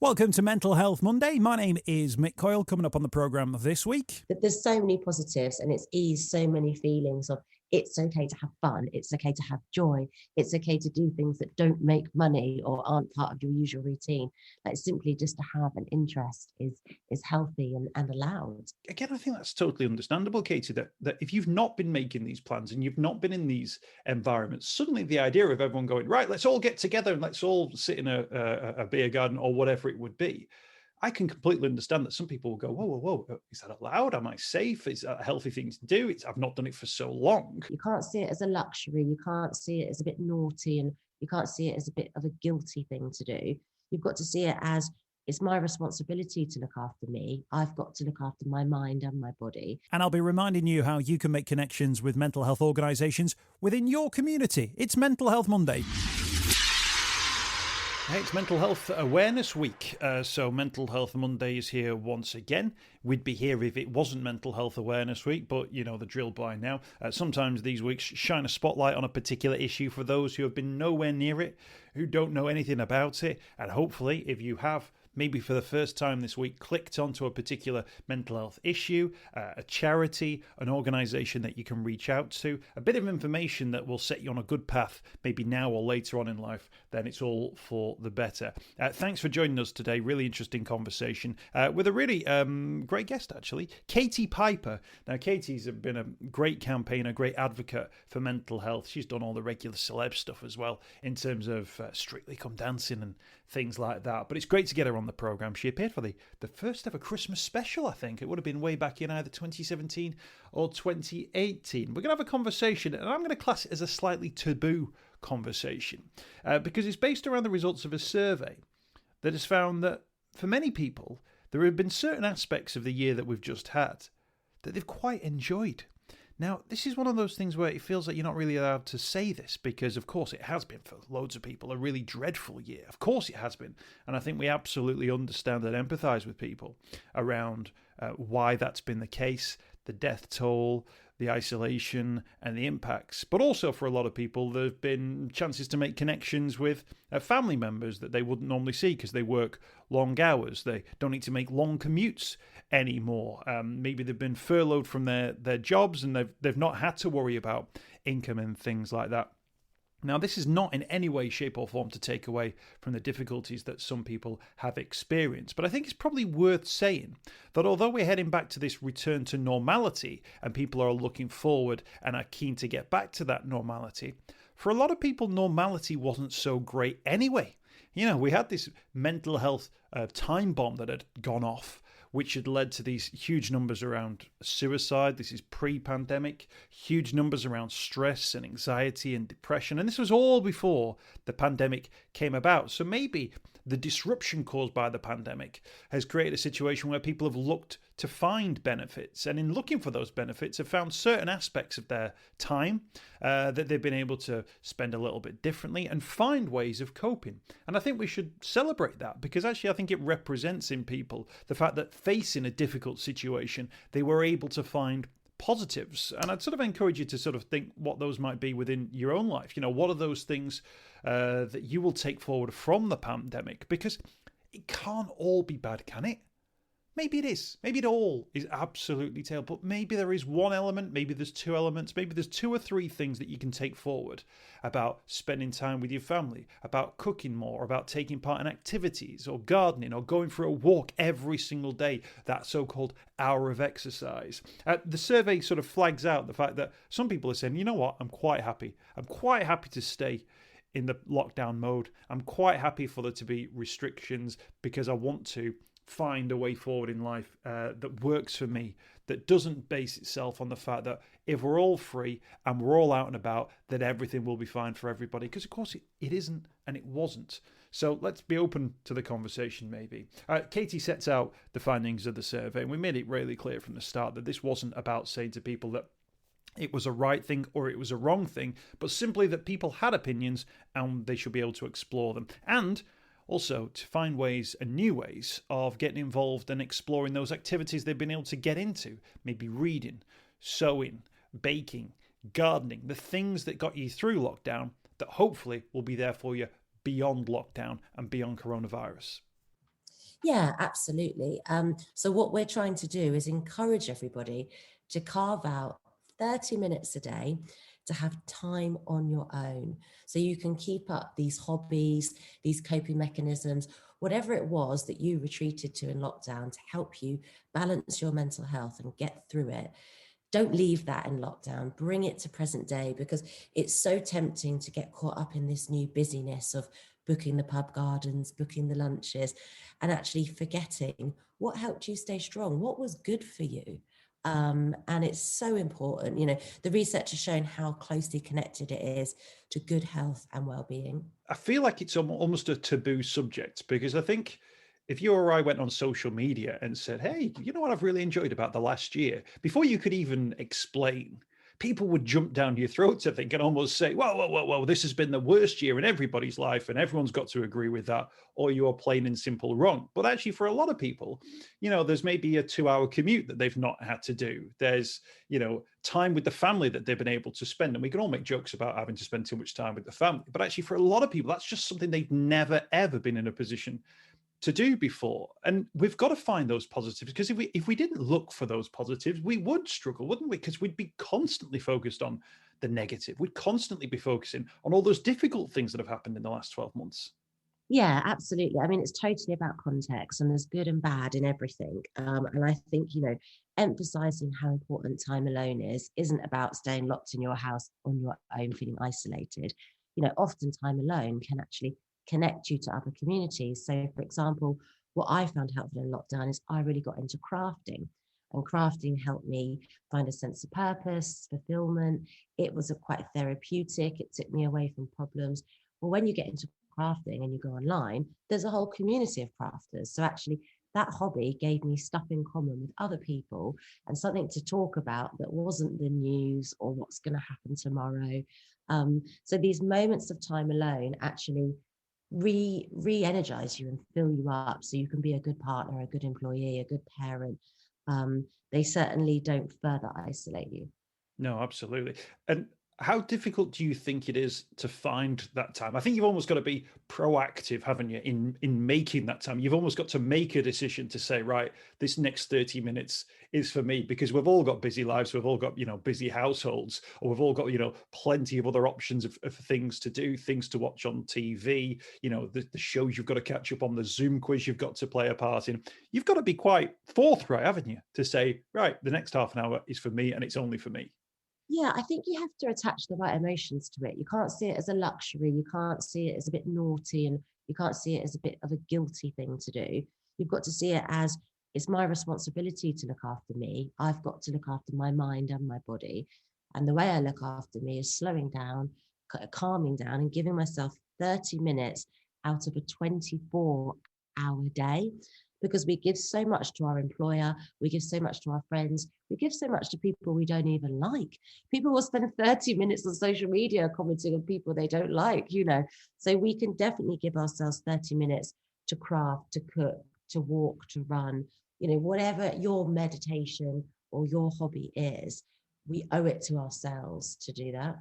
Welcome to Mental Health Monday. My name is Mick Coyle. Coming up on the programme this week. That there's so many positives and it's eased so many feelings of it's okay to have fun, it's okay to have joy, it's okay to do things that don't make money or aren't part of your usual routine. Like simply just to have an interest is healthy and allowed. Again, I think that's totally understandable, Katie, that if you've not been making these plans and you've not been in these environments, suddenly the idea of everyone going, right, let's all get together and let's all sit in a beer garden or whatever it would be. I can completely understand that some people will go, whoa, is that allowed? Am I safe? Is that a healthy thing to do? I've not done it for so long. You can't see it as a luxury. You can't see it as a bit naughty, and you can't see it as a bit of a guilty thing to do. You've got to see it as it's my responsibility to look after me. I've got to look after my mind and my body. And I'll be reminding you how you can make connections with mental health organisations within your community. It's Mental Health Monday. Hey, it's Mental Health Awareness Week, so Mental Health Monday is here once again. We'd be here if it wasn't Mental Health Awareness Week, but you know the drill by now. Sometimes these weeks shine a spotlight on a particular issue for those who have been nowhere near it, who don't know anything about it, and hopefully if you have, maybe for the first time this week, clicked onto a particular mental health issue, a charity, an organisation that you can reach out to, a bit of information that will set you on a good path, maybe now or later on in life, then it's all for the better. Thanks for joining us today. Really interesting conversation with a really great guest, actually, Katie Piper. Now, Katie's been a great campaigner, great advocate for mental health. She's done all the regular celeb stuff as well in terms of Strictly Come Dancing and things like that. But it's great to get her on the programme. She appeared for the first ever Christmas special, I think. It would have been way back in either 2017 or 2018. We're going to have a conversation, and I'm going to class it as a slightly taboo conversation because it's based around the results of a survey that has found that for many people, there have been certain aspects of the year that we've just had that they've quite enjoyed. Now, this is one of those things where it feels like you're not really allowed to say this because, of course, it has been for loads of people a really dreadful year. Of course it has been. And I think we absolutely understand and empathise with people around why that's been the case, the death toll, the isolation and the impacts. But also for a lot of people, there have been chances to make connections with family members that they wouldn't normally see because they work long hours. They don't need to make long commutes anymore. Maybe they've been furloughed from their jobs and they've not had to worry about income and things like that. Now, this is not in any way, shape or form to take away from the difficulties that some people have experienced. But I think it's probably worth saying that although we're heading back to this return to normality and people are looking forward and are keen to get back to that normality, for a lot of people, normality wasn't so great anyway. You know, we had this mental health time bomb that had gone off, which had led to these huge numbers around suicide. This is pre-pandemic, huge numbers around stress and anxiety and depression. And this was all before the pandemic came about. So maybe the disruption caused by the pandemic has created a situation where people have looked to find benefits. And in looking for those benefits, have found certain aspects of their time that they've been able to spend a little bit differently and find ways of coping. And I think we should celebrate that because actually I think it represents in people the fact that facing a difficult situation, they were able to find positives. And I'd sort of encourage you to sort of think what those might be within your own life. You know, what are those things that you will take forward from the pandemic? Because it can't all be bad, can it? Maybe it is. Maybe it all is absolutely terrible. But maybe there is one element, maybe there's two elements, maybe there's two or three things that you can take forward about spending time with your family, about cooking more, about taking part in activities or gardening or going for a walk every single day, that so-called hour of exercise. The survey sort of flags out the fact that some people are saying, you know what, I'm quite happy. I'm quite happy to stay in the lockdown mode. I'm quite happy for there to be restrictions because I want to find a way forward in life that works for me, that doesn't base itself on the fact that if we're all free and we're all out and about, that everything will be fine for everybody. Because, of course, it isn't and it wasn't. So let's be open to the conversation, maybe. Katie sets out the findings of the survey, and we made it really clear from the start that this wasn't about saying to people that it was a right thing or it was a wrong thing, but simply that people had opinions and they should be able to explore them. And also to find ways and new ways of getting involved and exploring those activities they've been able to get into, maybe reading, sewing, baking, gardening, the things that got you through lockdown that hopefully will be there for you beyond lockdown and beyond coronavirus. Yeah, absolutely. So what we're trying to do is encourage everybody to carve out 30 minutes a day to have time on your own. So you can keep up these hobbies, these coping mechanisms, whatever it was that you retreated to in lockdown to help you balance your mental health and get through it. Don't leave that in lockdown. Bring it to present day, because it's so tempting to get caught up in this new busyness of booking the pub gardens, booking the lunches, and actually forgetting what helped you stay strong, what was good for you. And it's so important. You know, the research has shown how closely connected it is to good health and well-being. I feel like it's almost a taboo subject, because I think if you or I went on social media and said, hey, you know what I've really enjoyed about the last year, before you could even explain, people would jump down your throats, I think, and almost say, whoa, whoa, whoa, whoa, this has been the worst year in everybody's life, and everyone's got to agree with that, or you are plain and simple wrong. But actually, for a lot of people, you know, there's maybe a 2-hour commute that they've not had to do. There's, you know, time with the family that they've been able to spend. And we can all make jokes about having to spend too much time with the family. But actually, for a lot of people, that's just something they've never, ever been in a position to do before. And we've got to find those positives, because if we didn't look for those positives, we would struggle, wouldn't we? Because we'd be constantly focused on the negative. We'd constantly be focusing on all those difficult things that have happened in the last 12 months. Yeah, absolutely. I mean, it's totally about context, and there's good and bad in everything. And I think, you know, emphasizing how important time alone is isn't about staying locked in your house on your own, feeling isolated. You know, often time alone can actually connect you to other communities. So, for example, what I found helpful in lockdown is I really got into crafting, and crafting helped me find a sense of purpose, fulfillment. It was quite therapeutic. It took me away from problems. Well, when you get into crafting and you go online, there's a whole community of crafters. So actually, that hobby gave me stuff in common with other people and something to talk about that wasn't the news or what's going to happen tomorrow. So these moments of time alone actually re-energize you and fill you up, so you can be a good partner, a good employee, a good parent. They certainly don't further isolate you. No, absolutely. And how difficult do you think it is to find that time? I think you've almost got to be proactive, haven't you, in making that time? You've almost got to make a decision to say, right, this next 30 minutes is for me, because we've all got busy lives, we've all got, you know, busy households, or we've all got, you know, plenty of other options of things to do, things to watch on TV, you know, the shows you've got to catch up on, the Zoom quiz you've got to play a part in. You've got to be quite forthright, haven't you, to say, right, the next half an hour is for me and it's only for me. Yeah, I think you have to attach the right emotions to it. You can't see it as a luxury. You can't see it as a bit naughty, and you can't see it as a bit of a guilty thing to do. You've got to see it as it's my responsibility to look after me. I've got to look after my mind and my body. And the way I look after me is slowing down, calming down, and giving myself 30 minutes out of a 24-hour day, because we give so much to our employer, we give so much to our friends, we give so much to people we don't even like. People will spend 30 minutes on social media commenting on people they don't like, you know. So we can definitely give ourselves 30 minutes to craft, to cook, to walk, to run, you know, whatever your meditation or your hobby is, we owe it to ourselves to do that.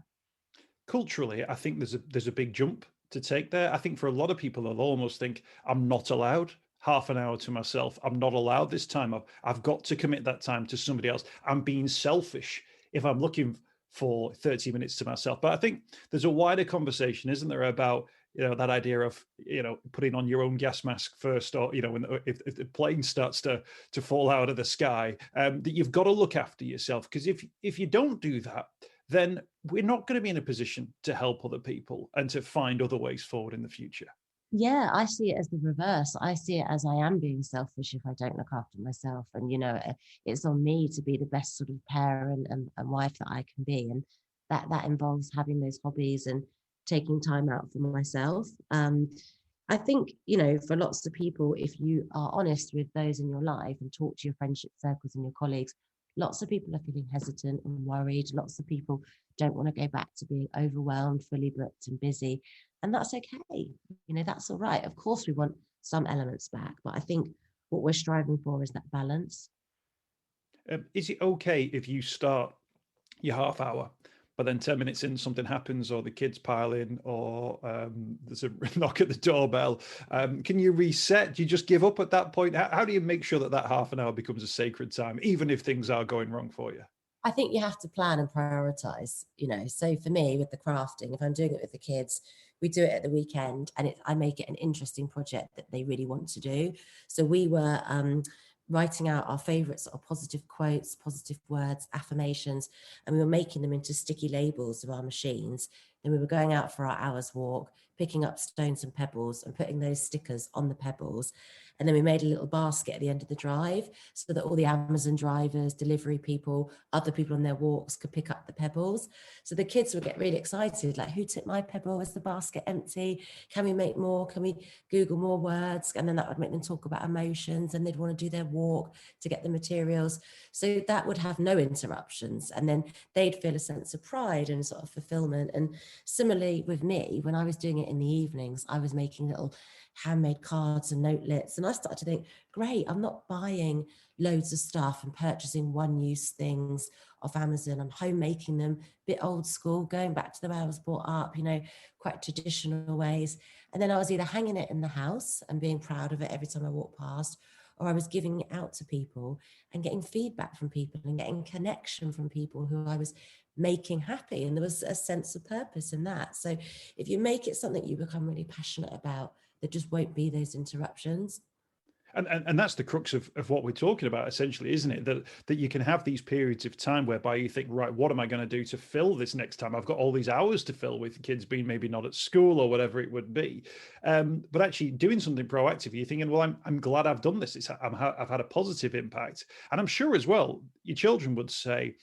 Culturally, I think there's a big jump to take there. I think for a lot of people, they'll almost think, I'm not allowed half an hour to myself. I'm not allowed this time. I've got to commit that time to somebody else. I'm being selfish if I'm looking for 30 minutes to myself. But I think there's a wider conversation, isn't there, about, you know, that idea of, you know, putting on your own gas mask first, or, you know, if the plane starts to fall out of the sky, that you've got to look after yourself. Because if you don't do that, then we're not going to be in a position to help other people and to find other ways forward in the future. Yeah, I see it as the reverse. I see it as I am being selfish if I don't look after myself. And, you know, it's on me to be the best sort of parent and wife that I can be. And that involves having those hobbies and taking time out for myself. I think, you know, for lots of people, if you are honest with those in your life and talk to your friendship circles and your colleagues, lots of people are feeling hesitant and worried. Lots of people don't want to go back to being overwhelmed, fully booked and busy. And that's okay. You know, that's all right. Of course, we want some elements back, but I think what we're striving for is that balance. Is it okay if you start your half hour but then 10 minutes in, something happens, or the kids pile in, or there's a knock at the doorbell. Can you reset? Do you just give up at that point? How do you make sure that that half an hour becomes a sacred time, even if things are going wrong for you? I think you have to plan and prioritize, you know. So for me, with the crafting, if I'm doing it with the kids, we do it at the weekend, and I make it an interesting project that they really want to do. So we were writing out our favorite sort of positive quotes, positive words, affirmations, and we were making them into sticky labels of our machines. Then we were going out for our hour's walk, picking up stones and pebbles and putting those stickers on the pebbles. And then we made a little basket at the end of the drive so that all the Amazon drivers, delivery people, other people on their walks could pick up the pebbles. So the kids would get really excited, like, who took my pebble? Is the basket empty? Can we make more? Can we Google more words? And then that would make them talk about emotions, and they'd want to do their walk to get the materials. So that would have no interruptions. And then they'd feel a sense of pride and sort of fulfillment. And similarly with me, when I was doing it in the evenings, I was making little handmade cards and notelets. And I started to think, great, I'm not buying loads of stuff and purchasing one-use things off Amazon. I'm home making them, a bit old school, going back to the way I was brought up, you know, quite traditional ways. And then I was either hanging it in the house and being proud of it every time I walked past, or I was giving it out to people and getting feedback from people and getting connection from people who I was making happy. And there was a sense of purpose in that. So if you make it something you become really passionate about, there just won't be those interruptions. And that's the crux of what we're talking about, essentially, isn't it? That you can have these periods of time whereby you think, right, what am I going to do to fill this next time? I've got all these hours to fill with kids being maybe not at school or whatever it would be. But actually doing something proactive, you're thinking, well, I'm glad I've done this. I've had a positive impact. And I'm sure as well, your children would say,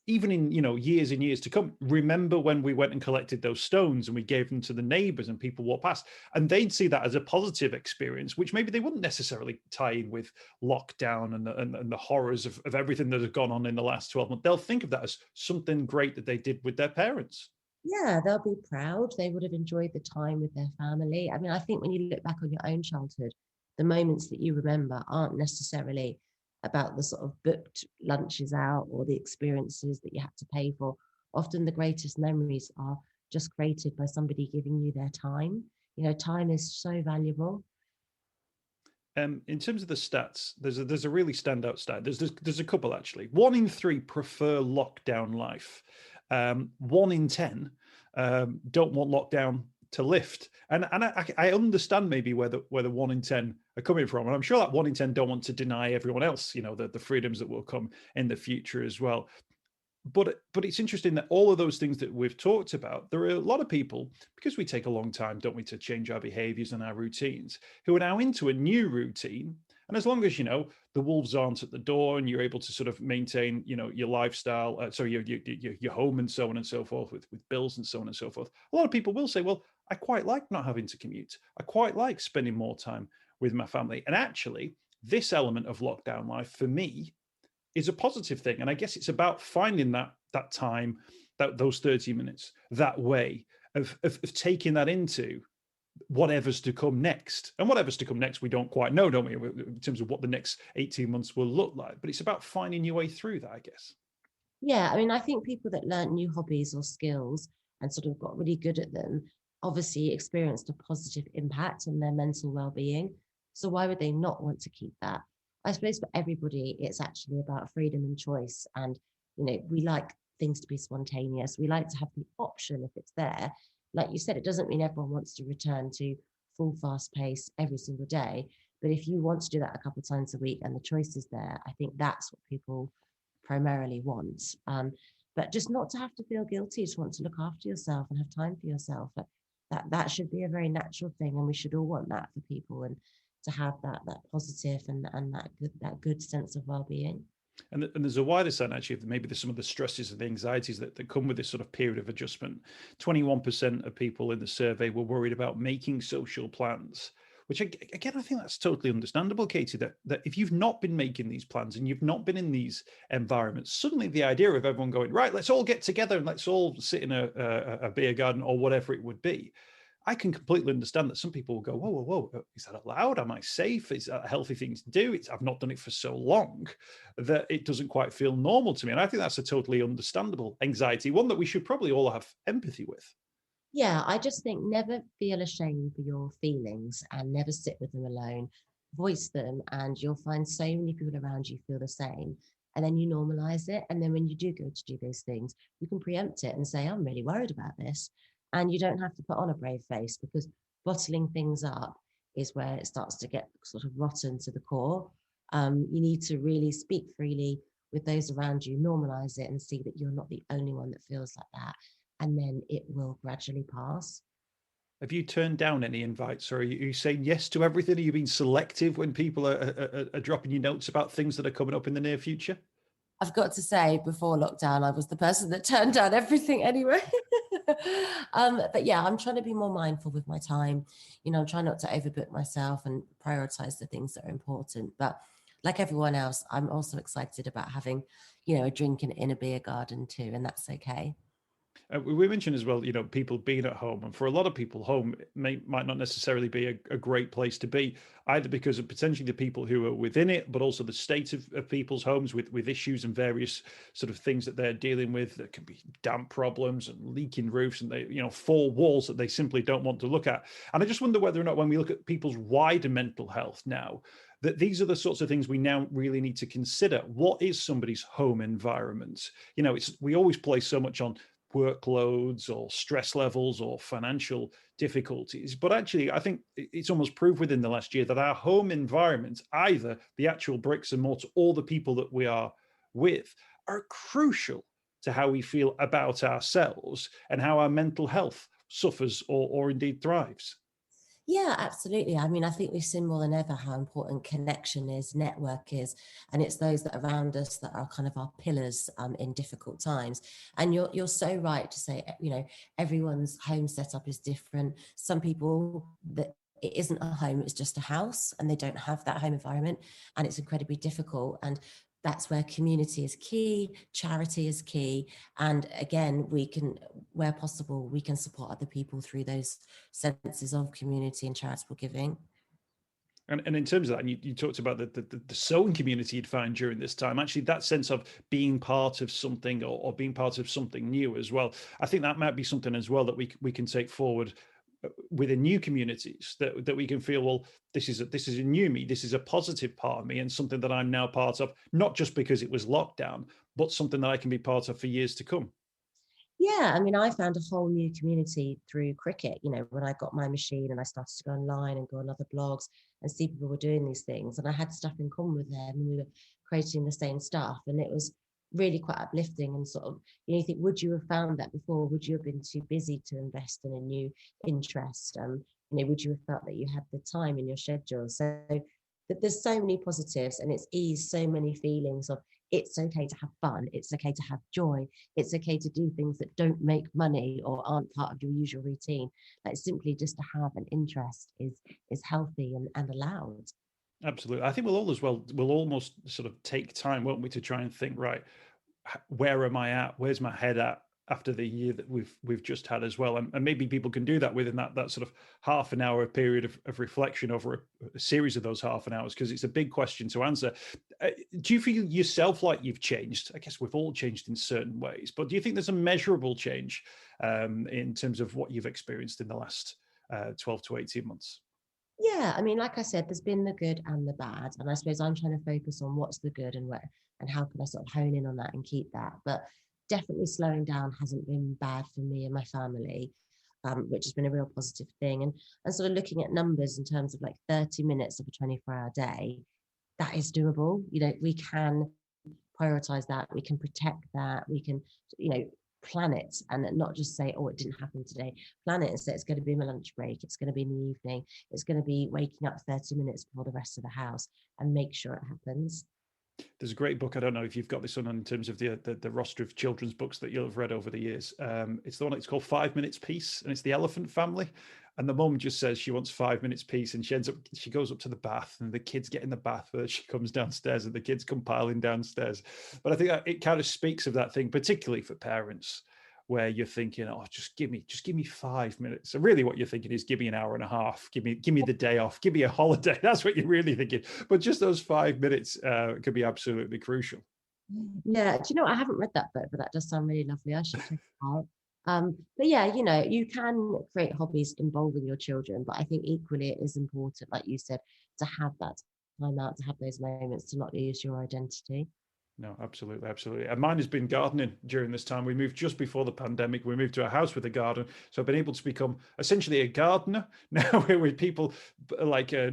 even in, you know, years and years to come, remember when we went and collected those stones and we gave them to the neighbors and people walked past, and they'd see that as a positive experience, which maybe they wouldn't necessarily tie in with lockdown and the horrors of everything that has gone on in the last 12 months. They'll think of that as something great that they did with their parents. Yeah, they'll be proud. They would have enjoyed the time with their family. I mean, I think when you look back on your own childhood, the moments that you remember aren't necessarily about the sort of booked lunches out or the experiences that you had to pay for. Often the greatest memories are just created by somebody giving you their time. You know, time is so valuable. In terms of the stats, there's a really standout stat. There's a couple actually. 1 in 3 prefer lockdown life. 1 in 10 don't want lockdown to lift. And I understand maybe where the 1 in 10 are coming from. And I'm sure that 1 in 10 don't want to deny everyone else, you know, the freedoms that will come in the future as well. But it's interesting that all of those things that we've talked about, there are a lot of people, because we take a long time, don't we, to change our behaviors and our routines, who are now into a new routine. And as long as, you know, the wolves aren't at the door and you're able to sort of maintain, you know, your lifestyle, your home and so on and so forth with bills and so on and so forth, a lot of people will say, well, I quite like not having to commute. I quite like spending more time with my family. And actually, this element of lockdown life for me is a positive thing. And I guess it's about finding that time, those 30 minutes, that way of taking that into whatever's to come next. And whatever's to come next, we don't quite know, don't we, in terms of what the next 18 months will look like. But it's about finding your way through that, I guess. Yeah, I mean, I think people that learn new hobbies or skills and sort of got really good at them obviously experienced a positive impact on their mental well-being. So why would they not want to keep that? I suppose for everybody, it's actually about freedom and choice. And, you know, we like things to be spontaneous. We like to have the option if it's there. Like you said, it doesn't mean everyone wants to return to full fast pace every single day. But if you want to do that a couple of times a week and the choice is there, I think that's what people primarily want. But just not to have to feel guilty, just want to look after yourself and have time for yourself. That should be a very natural thing, and we should all want that for people, and to have that positive and that good sense of well-being. And there's a wider sense, actually, of maybe there's some of the stresses and the anxieties that come with this sort of period of adjustment. 21% of people in the survey were worried about making social plans, which again, I think that's totally understandable, Katie, that if you've not been making these plans and you've not been in these environments, suddenly the idea of everyone going, right, let's all get together and let's all sit in a beer garden or whatever it would be. I can completely understand that some people will go, whoa, whoa, whoa, is that allowed? Am I safe? Is that a healthy thing to do? I've not done it for so long that it doesn't quite feel normal to me. And I think that's a totally understandable anxiety, one that we should probably all have empathy with. Yeah, I just think never feel ashamed for your feelings and never sit with them alone. Voice them, and you'll find so many people around you feel the same. And then you normalize it. And then when you do go to do those things, you can preempt it and say, I'm really worried about this. And you don't have to put on a brave face, because bottling things up is where it starts to get sort of rotten to the core. You need to really speak freely with those around you, normalize it, and see that you're not the only one that feels like that, and then it will gradually pass. Have you turned down any invites, or are you saying yes to everything? Are you being selective when people are dropping you notes about things that are coming up in the near future? I've got to say, before lockdown, I was the person that turned down everything anyway. But yeah, I'm trying to be more mindful with my time. I'm trying not to overbook myself and prioritize the things that are important. But like everyone else, I'm also excited about having, a drink in a beer garden too, and that's okay. We mentioned as well, people being at home, and for a lot of people, home might not necessarily be a great place to be, either because of potentially the people who are within it, but also the state of people's homes with issues and various sort of things that they're dealing with. There can be damp problems and leaking roofs, and they, four walls that they simply don't want to look at. And I just wonder whether or not, when we look at people's wider mental health now, that these are the sorts of things we now really need to consider. What is somebody's home environment? We always place so much on workloads or stress levels or financial difficulties. But actually, I think it's almost proved within the last year that our home environment, either the actual bricks and mortar or the people that we are with, are crucial to how we feel about ourselves and how our mental health suffers or indeed thrives. Yeah, absolutely. I mean, I think we've seen more than ever how important connection is, network is, and it's those that are around us that are kind of our pillars in difficult times. And you're so right to say, everyone's home setup is different. Some people that it isn't a home, it's just a house, and they don't have that home environment, and it's incredibly difficult. And that's where community is key, charity is key. And again, where possible, we can support other people through those senses of community and charitable giving. And in terms of that, and you talked about the sewing community you'd find during this time, actually that sense of being part of something or being part of something new as well. I think that might be something as well that we can take forward within new communities, that we can feel, well, this is a new me, this is a positive part of me, and something that I'm now part of, not just because it was lockdown, but something that I can be part of for years to come. Yeah, I mean, I found a whole new community through cricket. When I got my machine and I started to go online and go on other blogs and see people were doing these things, and I had stuff in common with them, and we were creating the same stuff, and it was really quite uplifting. And sort of, you think, would you have found that before? Would you have been too busy to invest in a new interest? Would you have felt that you had the time in your schedule? So that there's so many positives, and it's eased so many feelings of, it's okay to have fun, it's okay to have joy, it's okay to do things that don't make money or aren't part of your usual routine. Like, simply just to have an interest is healthy and allowed. Absolutely. I think we'll almost sort of take time, won't we, to try and think, right, where am I at? Where's my head at after the year that we've just had as well? And maybe people can do that within that sort of half an hour period of reflection over a series of those half an hours, because it's a big question to answer. Do you feel yourself like you've changed? I guess we've all changed in certain ways, but do you think there's a measurable change in terms of what you've experienced in the last 12 to 18 months? Yeah, I mean, like I said, there's been the good and the bad, and I suppose I'm trying to focus on what's the good and how can I sort of hone in on that and keep that. But definitely slowing down hasn't been bad for me and my family, which has been a real positive thing. And sort of looking at numbers in terms of like 30 minutes of a 24-hour day, that is doable. We can prioritize that, we can protect that, we can, plan it, and not just say, oh, it didn't happen today. Plan it and say, it's going to be my lunch break, it's going to be in the evening, it's going to be waking up 30 minutes before the rest of the house, and make sure it happens. There's a great book. I don't know if you've got this one in terms of the roster of children's books that you'll have read over the years. It's the one. It's called 5 Minutes Peace, and it's the elephant family. And the mum just says she wants 5 minutes peace, and she goes up to the bath, and the kids get in the bath. She comes downstairs, and the kids come piling downstairs. But I think it kind of speaks of that thing, particularly for parents, where you're thinking, oh, just give me 5 minutes. So really what you're thinking is give me an hour and a half, give me the day off, give me a holiday. That's what you're really thinking. But just those 5 minutes could be absolutely crucial. Yeah, do you know what? I haven't read that book, but that does sound really lovely. I should check it out. But yeah, you can create hobbies involving your children, but I think equally it is important, like you said, to have that time out, to have those moments, to not lose your identity. No, absolutely, absolutely. And mine has been gardening during this time. We moved just before the pandemic. We moved to a house with a garden. So I've been able to become essentially a gardener now with people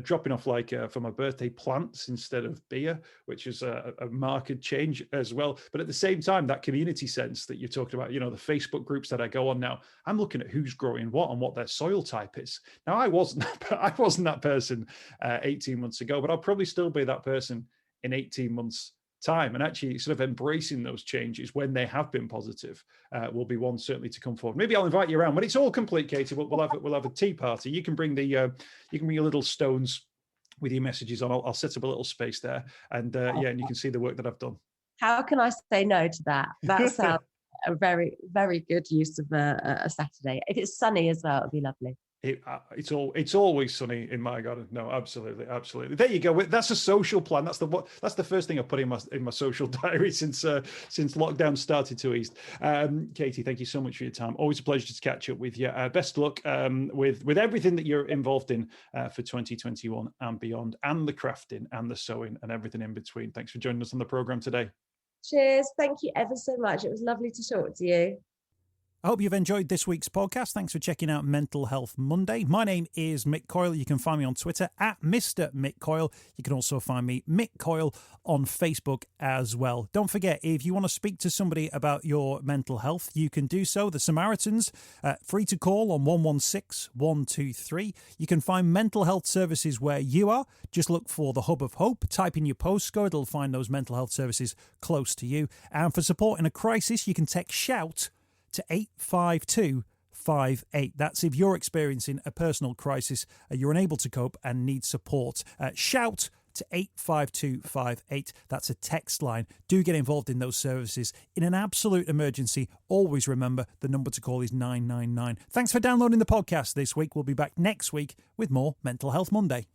dropping off for my birthday plants instead of beer, which is a marked change as well. But at the same time, that community sense that you're talking about, the Facebook groups that I go on now, I'm looking at who's growing what and what their soil type is. Now, I wasn't that person 18 months ago, but I'll probably still be that person in 18 months time, and actually sort of embracing those changes when they have been positive will be one certainly to come forward. Maybe I'll invite you around when it's all complete, Katie. We'll have a tea party. You can bring your little stones with your messages on. I'll set up a little space there, and and you can see the work that I've done. How can I say no to that? That sounds a very, very good use of a Saturday. If it's sunny as well, it'd be lovely. It's always sunny in my garden. No, absolutely. There you go. That's a social plan. That's the first thing I put in my social diary since lockdown started to ease. Katie, thank you so much for your time. Always a pleasure to catch up with you. Best of luck with everything that you're involved in for 2021 and beyond, and the crafting and the sewing and everything in between. Thanks for joining us on the program today. Cheers. Thank you ever so much. It was lovely to talk to you. I hope you've enjoyed this week's podcast. Thanks for checking out Mental Health Monday. My name is Mick Coyle. You can find me on Twitter at Mr. Mick Coyle. You can also find me, Mick Coyle, on Facebook as well. Don't forget, if you want to speak to somebody about your mental health, you can do so. The Samaritans, free to call on 116 123. You can find mental health services where you are. Just look for the Hub of Hope. Type in your postcode. It'll find those mental health services close to you. And for support in a crisis, you can text SHOUT to 85258. That's if you're experiencing a personal crisis, you're unable to cope and need support. Shout to 85258. That's a text line. Do get involved in those services. In an absolute emergency, always remember the number to call is 999. Thanks for downloading the podcast this week. We'll be back next week with more Mental Health Monday.